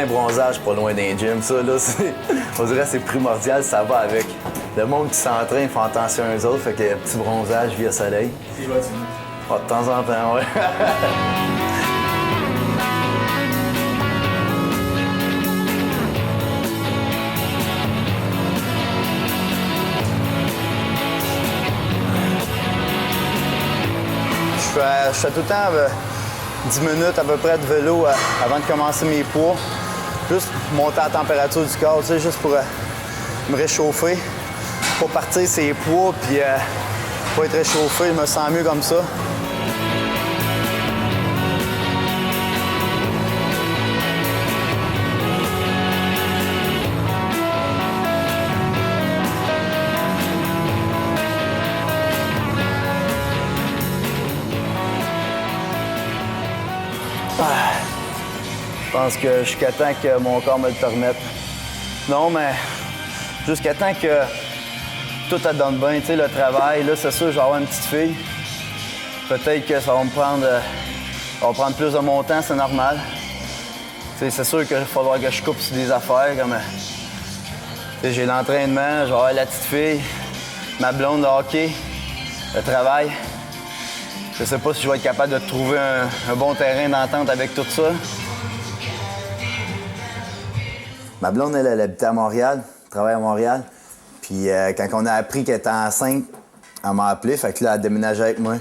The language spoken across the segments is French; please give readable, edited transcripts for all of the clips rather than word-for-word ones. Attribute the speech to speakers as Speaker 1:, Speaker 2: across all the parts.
Speaker 1: un bronzage pas loin d'un gym, ça, là, on dirait que c'est primordial, ça va avec. Le monde qui s'entraîne font attention aux autres, fait que petit bronzage via soleil.
Speaker 2: Et vas-tu?
Speaker 1: Ah, de temps en temps, ouais. Je fais tout le temps 10 minutes à peu près de vélo avant de commencer mes poids. Juste monter la température du corps, tu sais, juste pour me réchauffer. Pour partir ses poids, puis pas être réchauffé, je me sens mieux comme ça. Je pense que jusqu'à temps que mon corps me le permette. Non, mais jusqu'à temps que tout te donne bien, tu sais, le travail, là, c'est sûr, je vais avoir une petite fille. Peut-être que ça va me prendre plus de mon temps, c'est normal. Tu sais, c'est sûr qu'il va falloir que je coupe sur des affaires, comme... Tu sais, j'ai l'entraînement, je vais avoir la petite fille, ma blonde, le hockey, le travail. Je sais pas si je vais être capable de trouver un bon terrain d'entente avec tout ça. Ma blonde, elle habitait à Montréal, travaille à Montréal. Puis quand on a appris qu'elle était enceinte, elle m'a appelé, fait que là, elle a déménagé avec moi.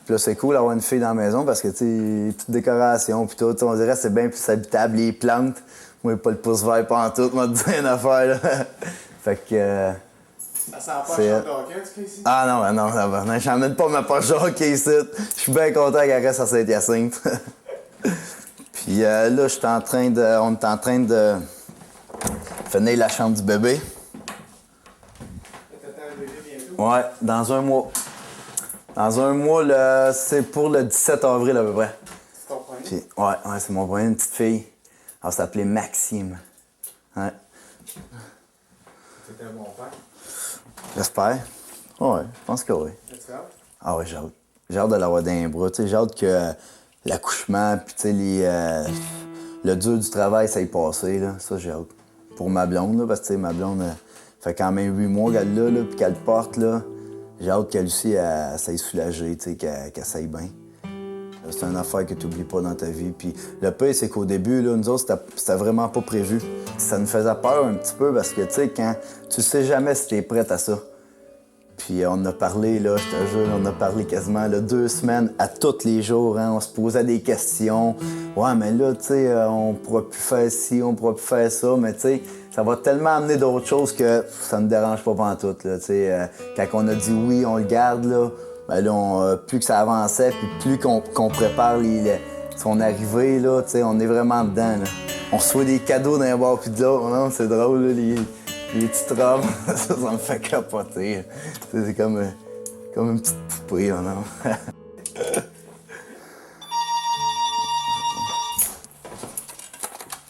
Speaker 1: Puis là, c'est cool d'avoir une fille dans la maison parce que, tu sais, toute décoration, puis tout, on dirait que c'est bien plus habitable, les plantes. Moi, pas le pouce vert pantoute, m'a dit une affaire, là. Fait que...
Speaker 2: Ça sent pas le champ de hockey, en tout cas, ici?
Speaker 1: Ah non, j'emmène pas ma poche de hockey ici. Je suis bien content qu'elle reste à Saint-Hyacinthe. Puis là, on est en train de finir la chambre du bébé.
Speaker 2: T'attends le bébé bientôt?
Speaker 1: Ouais, dans un mois. Dans un mois, c'est pour le 17 avril à peu près.
Speaker 2: C'est ton premier?
Speaker 1: Puis, ouais, c'est mon premier, une petite fille. Elle s'appelait Maxime. Ouais.
Speaker 2: C'était un bon père.
Speaker 1: J'espère. Ouais, je pense que oui.
Speaker 2: As-tu hâte?
Speaker 1: Ah ouais, j'ai hâte. J'ai hâte de l'avoir dans les bras. J'ai hâte que l'accouchement, puis tu sais, le dur du travail, ça y passé, là. Ça, j'ai hâte. Pour ma blonde, là, parce que tu sais, ma blonde fait quand même 8 mois qu'elle l'a, là, puis qu'elle le porte, là. J'ai hâte qu'elle aussi, elle s'aille soulager, tu sais, qu'elle s'aille bien. C'est une affaire que tu n'oublies pas dans ta vie. Puis le pire, c'est qu'au début, là, nous autres, c'était vraiment pas prévu. Ça nous faisait peur un petit peu parce que, tu sais, quand tu sais jamais si t'es prête à ça. Puis on a parlé, là, je te jure, on a parlé quasiment là, 2 semaines à tous les jours. Hein, on se posait des questions. Ouais, mais là, tu sais, on pourra plus faire ci, on pourra plus faire ça. Mais tu sais, ça va tellement amener d'autres choses que ça ne dérange pas pantoute. Là, tu sais, quand on a dit oui, on le garde, là, ben là, plus que ça avançait, puis plus qu'on prépare son arrivée, là, tu sais, on est vraiment dedans. Là. On reçoit des cadeaux d'un bord puis de l'autre. Non, c'est drôle, là, les petites robes, ça me fait capoter. C'est comme une petite poupée, là, non?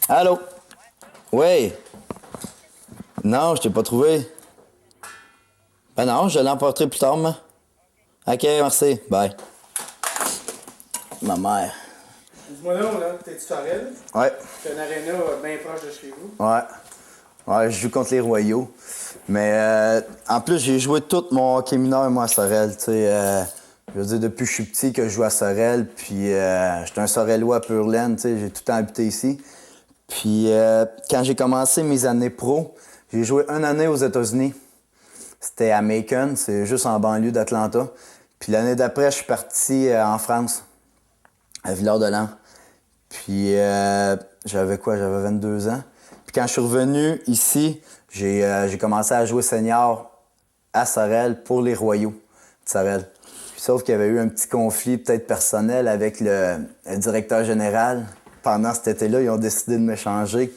Speaker 1: Allô? Oui? Non, je t'ai pas trouvé. Ben non, je l'ai emporté plus tard, moi. OK, merci. Bye. Ma mère.
Speaker 2: Dis-moi donc, là, t'es-tu Sorel?
Speaker 1: Ouais.
Speaker 2: C'est un aréna bien proche de chez vous.
Speaker 1: Ouais. Ouais, je joue contre les Royaux. Mais en plus, j'ai joué tout mon hockey mineur, moi, à Sorel. Tu sais, je veux dire, depuis que je suis petit, que je joue à Sorel. Puis j'étais un Sorellois pur laine, tu sais, j'ai tout le temps habité ici. Puis quand j'ai commencé mes années pro, j'ai joué 1 année aux États-Unis. C'était à Macon, c'est juste en banlieue d'Atlanta. Puis l'année d'après, je suis parti en France, à Villard-de-Lans. Puis j'avais quoi? J'avais 22 ans. Puis quand je suis revenu ici, j'ai commencé à jouer senior à Sorel pour les Royaux de Sorel. Puis, sauf qu'il y avait eu un petit conflit peut-être personnel avec le directeur général. Pendant cet été-là, ils ont décidé de m'échanger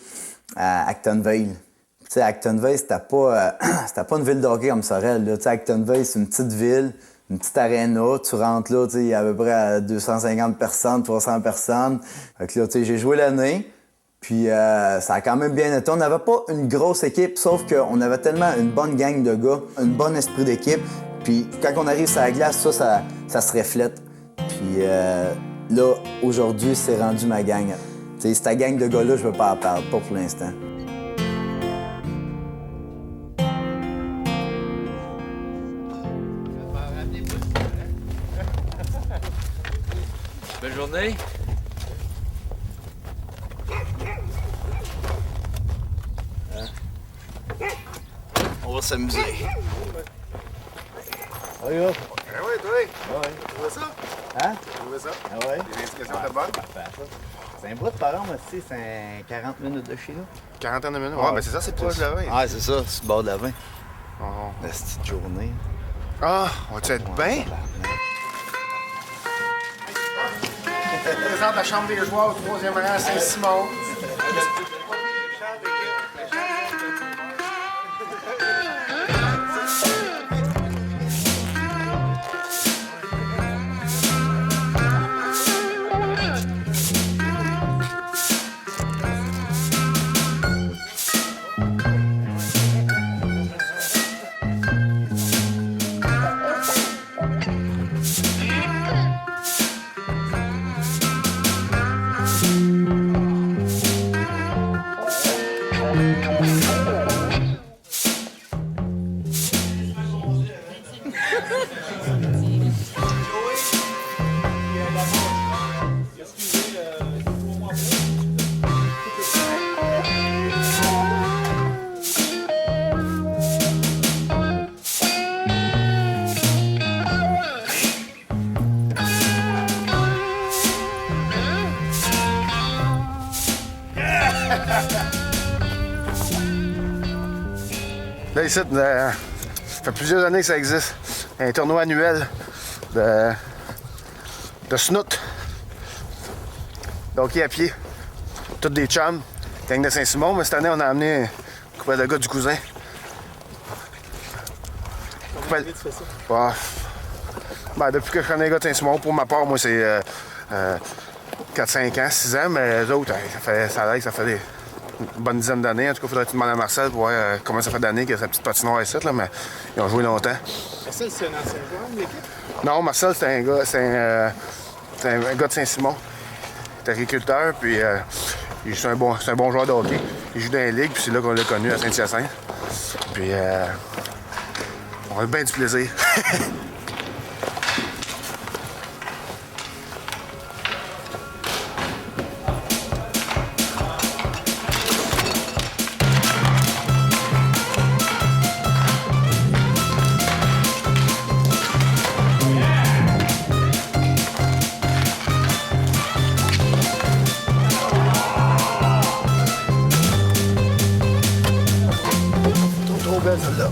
Speaker 1: à Actonville. Tu sais, Actonville, c'était pas une ville de hockey comme Sorel. Tu sais, Actonville, c'est une petite ville, une petite aréna. Tu rentres là, tu sais, il y a à peu près 250 personnes, 300 personnes. Fait que là, tu sais, j'ai joué l'année. Puis ça a quand même bien été. On n'avait pas une grosse équipe, sauf qu'on avait tellement une bonne gang de gars, un bon esprit d'équipe. Puis quand on arrive sur la glace, ça se reflète. Puis là, aujourd'hui, c'est rendu ma gang. sais, cette gang de gars-là, je veux pas en parler, pas pour l'instant.
Speaker 3: Bonne journée.
Speaker 1: On va s'amuser.
Speaker 4: Oui, oui. Ah oui, toi? Ah oui. Tu trouves ça?
Speaker 1: Hein?
Speaker 4: Tu trouves ça?
Speaker 1: Ah ouais?
Speaker 4: Les indications étaient bonnes?
Speaker 1: Parfait, ça. C'est un bout de parole, mais tu sais, c'est 40 minutes de chez nous.
Speaker 4: 40 de minutes? Ouais, ben c'est ça, c'est proche de la 20.
Speaker 1: Ah, c'est ça, c'est le bord de la 20.
Speaker 4: Oh.
Speaker 1: La petite journée.
Speaker 4: Ah, vas-tu être bien? Présente la chambre des joueurs au 3e rang à Saint-Simon. Là, ici, ça fait plusieurs années que ça existe. Un tournoi annuel de snoot. De hockey à pied. Tous des chums. Gang de Saint-Simon, mais cette année, on a amené un couple de gars du cousin.
Speaker 2: Combien d'années tu fais ça?
Speaker 4: Ouais. Ben, depuis que je connais les gars de Saint-Simon, pour ma part, moi, c'est 4-5 ans, 6 ans, mais les autres, ça fait une bonne dizaine d'années. En tout cas, il faudrait que tu demandes à Marcel pour voir comment ça fait d'années qu'il y a sa petite patinoire ici, là, mais ils ont joué longtemps.
Speaker 2: Marcel, c'est un ancien joueur de l'équipe?
Speaker 4: Non, Marcel, c'est un gars de Saint-Simon. Il est agriculteur, puis c'est un bon joueur de hockey. Il joue dans la ligue, puis c'est là qu'on l'a connu à Saint-Hyacinthe. Puis on a eu bien du plaisir. Trop belle celle-là.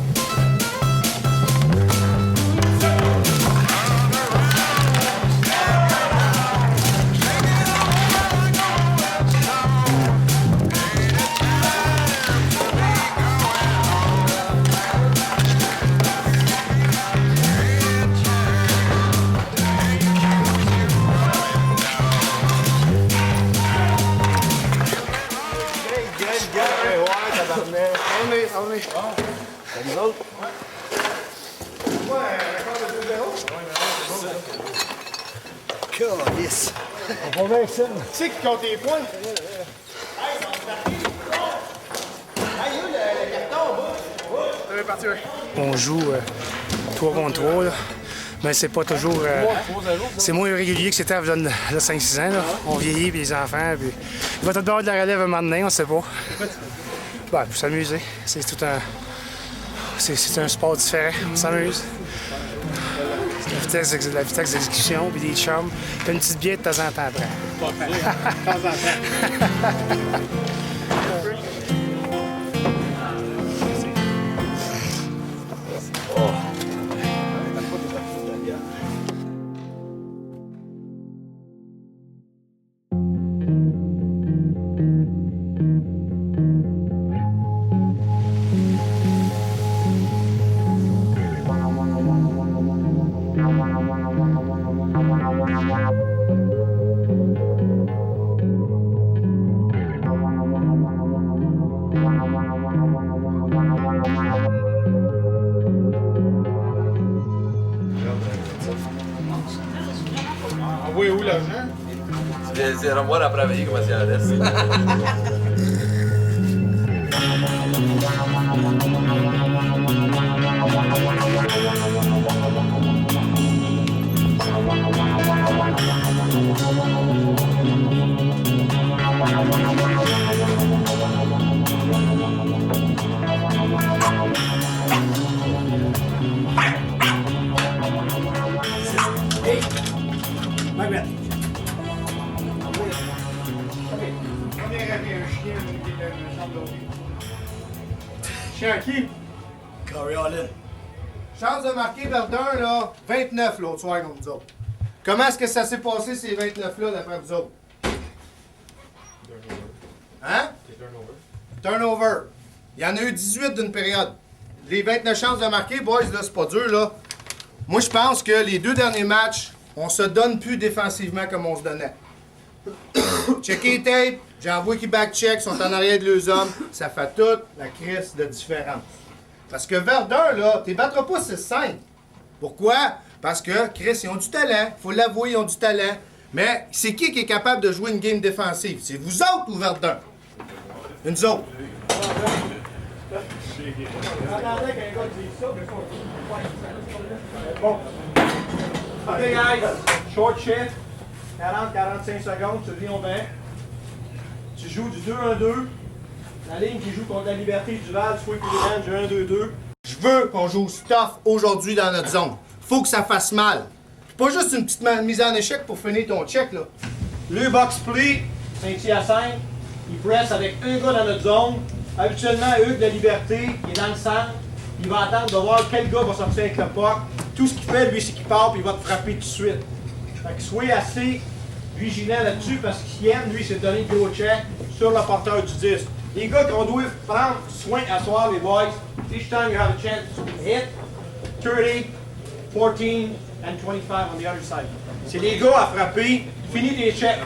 Speaker 4: On est.
Speaker 1: Salut, autres.
Speaker 4: Ouais, un record de 2-0.
Speaker 1: Calice.
Speaker 4: On va avec ça. Tu sais qui compte les points?
Speaker 5: On joue 3 contre 3, là. Mais c'est pas toujours. C'est moins régulier que c'était avant 5-6 ans. Là. On vieillit, puis les enfants. Puis... Il va peut-être avoir de la relève un moment donné, on sait pas. Ben, pour s'amuser. C'est tout un. C'est un sport différent. On s'amuse. La vitesse d'exécution, puis des chums. Puis une petite bière de temps en temps après.
Speaker 2: Envoyez où l'argent?
Speaker 3: C'est moi après veiller comment c'est à l'est.
Speaker 5: Hey, Margaret. Premier avec un chien qui est dans une chambre d'hôtel. Chien à qui?
Speaker 1: Corey Allen.
Speaker 6: Chance de marquer Verdun, là, 29 l'autre soir contre nous autres. Comment est-ce que ça s'est passé ces 29-là d'après vous autres? Hein? Turnover. Il y en a eu 18 d'une période. Les 29 chances de marquer, boys, là, c'est pas dur, là. Moi, je pense que les 2 derniers matchs, on se donne plus défensivement comme on se donnait. Checker les tapes, j'envoie qui back-check, sont en arrière de leurs hommes. Ça fait toute la crise de différence. Parce que Verdun, là, t'es battras pas 6-5. Pourquoi? Parce que, Chris, ils ont du talent. Faut l'avouer, ils ont du talent. Mais c'est qui est capable de jouer une game défensive? C'est vous autres ou Verdun? Nous autres.
Speaker 7: Bon. OK, guys. Short shift. 40-45 secondes, tu viens au bain. Tu joues du 2-1-2. La ligne qui joue contre la Liberté du Val, soit du 1-2-2.
Speaker 6: Je veux qu'on joue stuff aujourd'hui dans notre zone. Faut que ça fasse mal. Pas juste une petite mise en échec pour finir ton check, là.
Speaker 7: Le box play, 5 à 5. Il presse avec un gars dans notre zone. Habituellement, Hugues de la Liberté, il est dans le centre. Il va attendre de voir quel gars va sortir avec le puck. Tout ce qu'il fait, lui, c'est qu'il part et il va te frapper tout de suite. Fait que soyez assez vigilant là-dessus parce qu'il aime, lui, c'est de donner le gros check sur le porteur du disque. Les gars qu'on doit prendre soin à soir, les boys, each time you have a chance to hit, 30, 14, and 25 on the other side. C'est les gars à frapper, finis tes checks.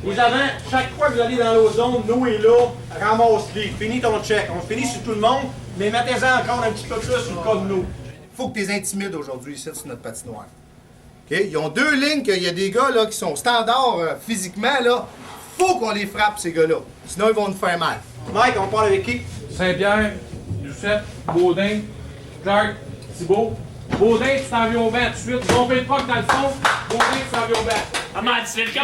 Speaker 7: Les avants, chaque fois que vous allez dans l'autre zone, nous et là, ramasse-les, finis ton check. On finit sur tout le monde, mais mettez-en encore un petit peu plus sur le cas de nous.
Speaker 6: Faut que tu les intimides aujourd'hui ici sur notre patinoire. OK? Ils ont 2 lignes qu'il y a des gars là, qui sont standards physiquement. Là. Faut qu'on les frappe, ces gars-là. Sinon, ils vont nous faire mal.
Speaker 7: Mike, on parle avec qui?
Speaker 8: Saint-Pierre, Doucette, Baudin, Clark, Thibault. Baudin, tu t'en viens au banc tout de suite. Rompez le puck dans le fond. Baudin, tu t'en viens au banc.
Speaker 9: Comment tu fais?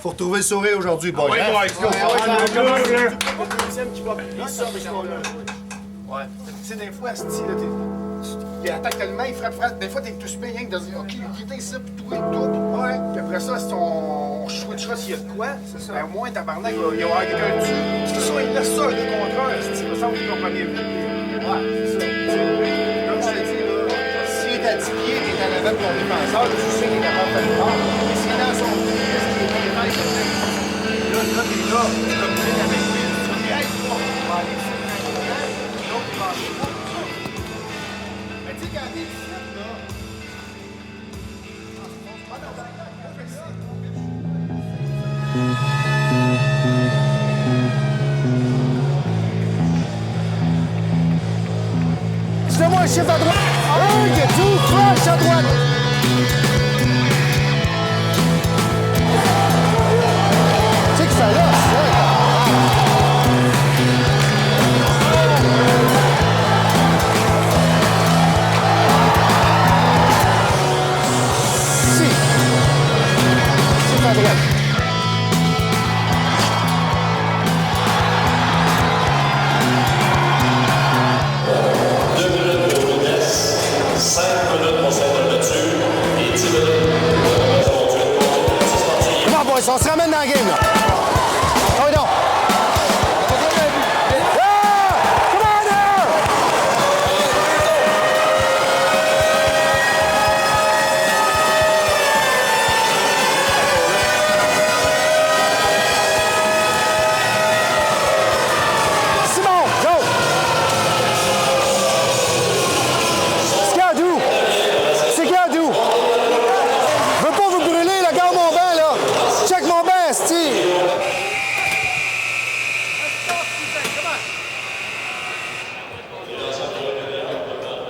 Speaker 6: Faut retrouver le sourire aujourd'hui, boys.
Speaker 2: Ouais,
Speaker 6: hein?
Speaker 2: boys, go.
Speaker 4: Ouais. Tu sais, des fois, Asti, là, il attaque tellement, il frappe. Des fois, t'es tout super bien que de dire, OK, il était ici, puis tout et tout. Ouais. Puis après ça, si on switchera s'il y a de quoi, c'est ça. Ben, au moins, tabarnak, il va y avoir quelqu'un dessus. C'est ça, il laisse ça, le contraire, Asti. Il me semble qu'il comprend bien. Ouais, c'est ça. Comme je t'ai dit, là, s'il est à 10 pieds, il est à l'avant de ton défenseur, tu sais qu'il est capable de faire le fort. Mais s'il est dans son pied, est-ce qu'il est bien fait? Là, t'es là, comme tu es avec lui, tu dis, hey, toi, on va aller ici. Mais tu sais, quand t'es ici, là.
Speaker 6: Laissez-moi un chiffre à droite. Un, tout, flash à droite. Tu sais que ça là, on se ramène dans la game, là. Ah oui, donc. Simon, go! C'est Cadou! C'est Cadou! Je veux pas vous brûler, là, garde mon banc, là! Check mon banc, esti!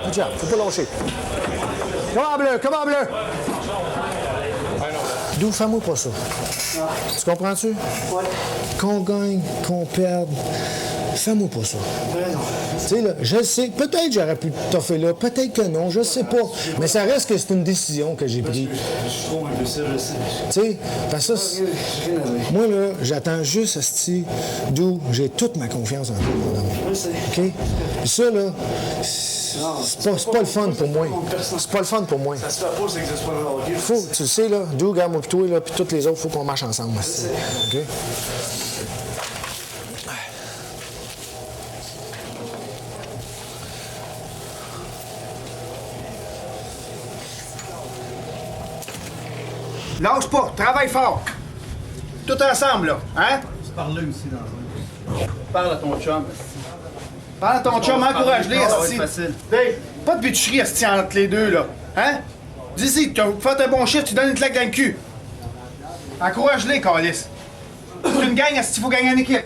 Speaker 6: Good job, faut pas lâcher. Comment bleu, comment bleu! D'où fais-moi pas ça. Tu comprends-tu? Ouais. Qu'on gagne, qu'on perde, fais-moi pas ça. Tu sais, là, je sais, peut-être j'aurais pu toffer là, peut-être que non, je sais pas. Mais ça reste que c'est une décision que j'ai prise.
Speaker 10: Je suis trop imbécile, je sais.
Speaker 6: Tu sais, parce que ça, moi, là, j'attends juste asti, d'où j'ai toute ma confiance en toi, mon amour.
Speaker 10: Je sais.
Speaker 6: OK? Puis ça, là, c'est pas le fun pour moi. C'est pas le fun pour moi.
Speaker 10: Ça se fait pas, ça existe pas dans le hockey.
Speaker 6: Faut, tu le sais, là, d'où, regarde, moi, puis toi, là, puis tous les autres, faut qu'on marche ensemble. OK? Lâche pas, travaille fort. Tout ensemble, là, hein?
Speaker 10: Parler aussi dans un.
Speaker 3: Parle à ton chum.
Speaker 6: Parle à ton chum, encourage-les, asti.
Speaker 3: facile.
Speaker 6: Dave, pas de bitcherie, asti, entre les deux, là. Hein? Dis-y, tu fais un bon chiffre, tu donnes une claque dans le cul. Encourage-les, Calis. C'est une gang, asti, faut gagner en équipe.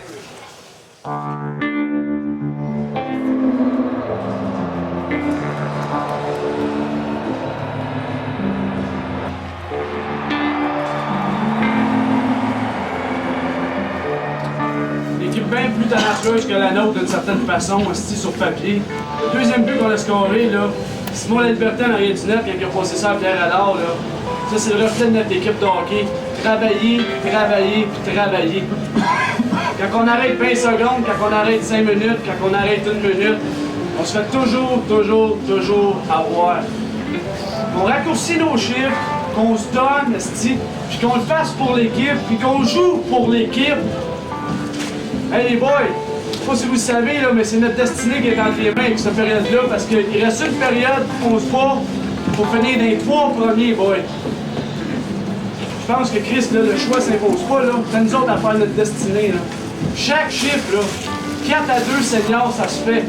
Speaker 8: L'équipe bien plus talentueuse que la nôtre d'une certaine façon, aussi sur papier. Le deuxième but qu'on a scoré, là, Simon Laliberté en arrière du net, quand il a passé ça à Pierre Allard, là, ça c'est le reflet de notre équipe de hockey. Travailler, travailler, puis travailler. Quand on arrête 20 secondes, quand on arrête 5 minutes, quand on arrête 1 minute, on se fait toujours avoir. On raccourcit nos chiffres, qu'on se donne, esti, puis qu'on le fasse pour l'équipe, puis qu'on joue pour l'équipe. Hey les boys, je sais pas si vous le savez, là, mais c'est notre destinée qui est entre les mains avec cette période-là, parce qu'il reste une période qu'on se bat pour finir dans les 3 premiers, boys. Je pense que Chris, là, le choix s'impose pas, là. C'est nous autres à faire notre destinée, là. Chaque chiffre, là, 4 à 2 seniors, ça se fait.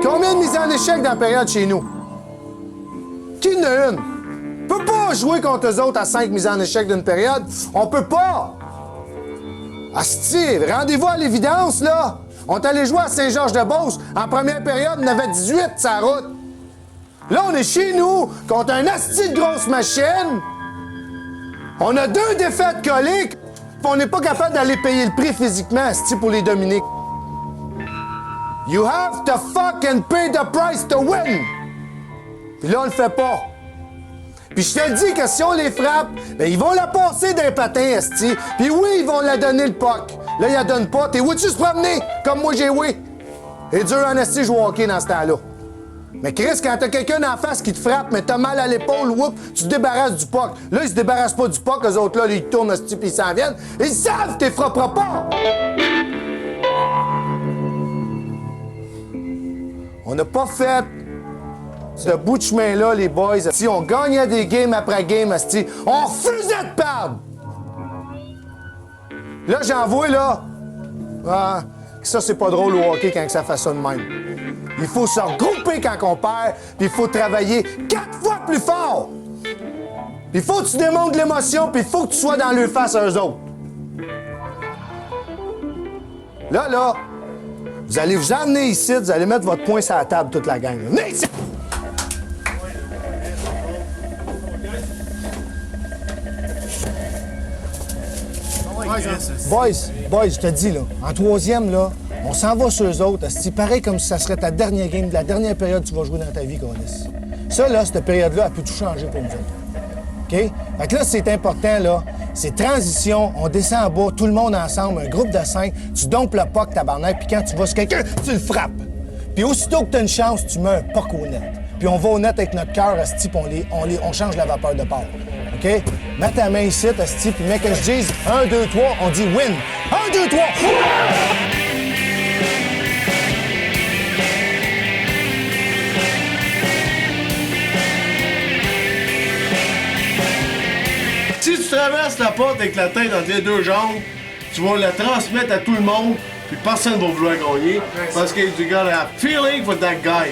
Speaker 6: Combien de mises en échec dans la période chez nous? Qui en a une? On peut pas jouer contre eux autres à 5 mises en échec d'une période. On peut pas! Asti, rendez-vous à l'évidence, là! On est allé jouer à Saint-Georges-de-Beauce. En première période, on avait 18 sur la route. Là, on est chez nous contre un asti de grosse machine. On a 2 défaites collées, puis on n'est pas capable d'aller payer le prix physiquement, asti, pour les dominer. You have to fucking pay the price to win! Puis là, on le fait pas. Puis je te le dis que si on les frappe, ben ils vont la passer d'un patin, esti. Puis oui, ils vont la donner le puck. Là, ils la donnent pas. T'es où tu se promener? Comme moi, j'ai oui. Et dur en esti jouer au hockey dans ce temps-là. Mais Chris, quand t'as quelqu'un en face qui te frappe, mais t'as mal à l'épaule, whoop, tu te débarrasses du puck. Là, ils se débarrassent pas du puck, eux autres, là, ils tournent, esti, puis ils s'en viennent. Ils savent que t'es frapperas pas! On n'a pas fait ce bout de chemin-là, les boys. Si on gagnait des games après game, asti, on refusait de perdre! Là, j'en vois, là. Ah, ça, c'est pas drôle au hockey quand ça fait ça de même. Il faut se regrouper quand on perd, puis il faut travailler 4 fois plus fort! Il faut que tu démontres l'émotion, puis il faut que tu sois dans le face à eux autres. Là, vous allez vous emmener ici, vous allez mettre votre poing sur la table, toute la gang. Venez ici! Boys, je te dis, là, en troisième, là, on s'en va sur eux autres. C'est pareil comme si ça serait ta dernière game, la dernière période que tu vas jouer dans ta vie, Colis. Ça, là, cette période-là, elle peut tout changer pour nous autres. OK? Fait que là, c'est important, là, c'est transition, on descend en bas, tout le monde ensemble, un groupe de 5, tu dompes le puck, tabarnak, puis quand tu vas sur quelqu'un, tu le frappes. Puis aussitôt que tu as une chance, tu mets un puck au net. Puis on va au net avec notre cœur, asti, puis on change la vapeur de part. OK? Mets ta main ici, asti, puis mec, que je dise 1, 2, 3, on dit win. 1, 2, 3,
Speaker 11: Si tu traverses la porte avec la tête entre les 2 jambes, tu vas la transmettre à tout le monde, puis personne ne va vouloir gagner, parce que you gotta have feeling for that guy.